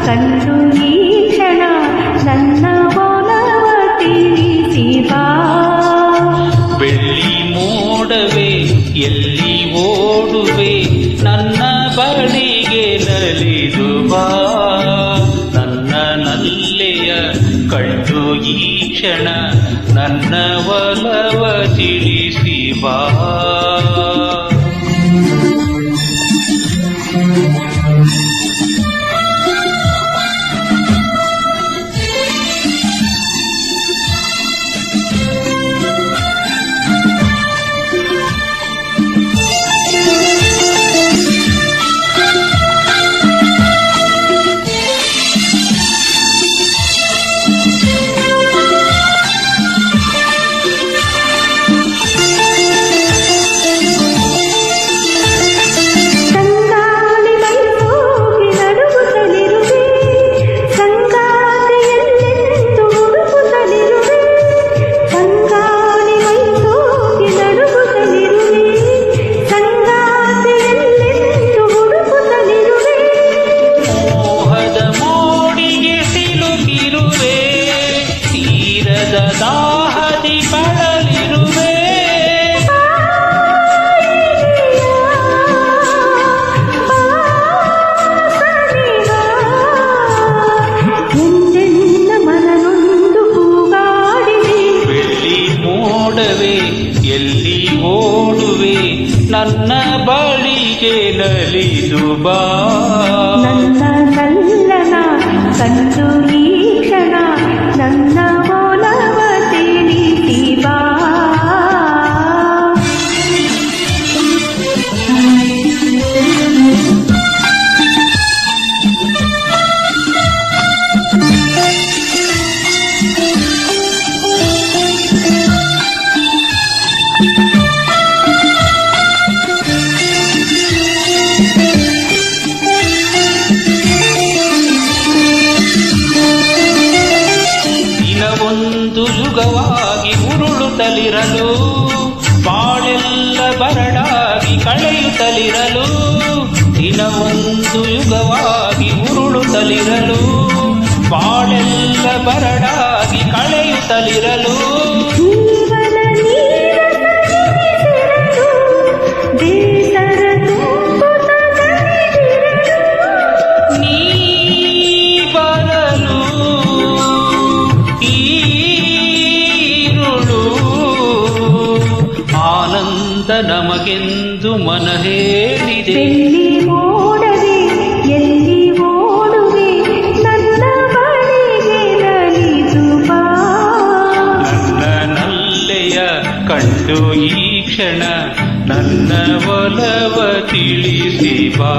ಕಂಡು ಈ ಕ್ಷಣ ನನ್ನ ಒಲವ ತಿಳಿಸಿ ಬಾ. ಬೆಳ್ಳಿ ಮೋಡವೇ ಎಲ್ಲಿ ಓಡುವೆ ನನ್ನ ಬಳಿಗೆ ನಲಿದು ಬಾ. ನನ್ನ ನಲ್ಲೆಯ ಕಂಡು ಈ ಕ್ಷಣ ನನ್ನ ಒಲವ ತಿಳಿಸಿ ಬಾ. ದಾಹದಿ ಬಳಲಿರುವೆ ಎಂದೆನ್ನ ಮನನೊಂದು ಕೂಗಾಡಿದೆ. ಬೆಳ್ಳಿ ಮೋಡವೇ ಎಲ್ಲಿ ಓಡುವೆ ನನ್ನ ಬಳಿಗೆ ನಲಿದು ಬಾ. ನನ್ನ ಕಲ್ಲನ ಕಂಡು ಈ ಕ್ಷಣ ನನ್ನ ಒಲವ ತಿಳಿಸಿ ಬಾ. ಒಂದು ಯುಗವಾಗಿ ಉರುಳುತ್ತಲಿರಲು ಬಾಳೆಲ್ಲ ಬರಡಾಗಿ ಕಳೆಯುತ್ತಲಿರಲು. ದಿನವೊಂದು ಯುಗವಾಗಿ ಉರುಳುತ್ತಲಿರಲು ಬಾಳೆಲ್ಲ ಬರಡಾಗಿ ಕಳೆಯುತ್ತಲಿರಲು. ಆನಂದ ನಮಗೆಂದು ಮನ ಹೇಳಿದೆ. ಬೆಳ್ಳಿ ಮೋಡವೇ ಎಲ್ಲಿ ಓಡುವೆ ನನ್ನ ಬಳಿಗೆ ನಲಿದು ಬಾ. ನನ್ನ ನಲ್ಲೆಯ ಕಂಡು ಈ ಕ್ಷಣ ನನ್ನ ಒಲವ ತಿಳಿಸಿ ಬಾ.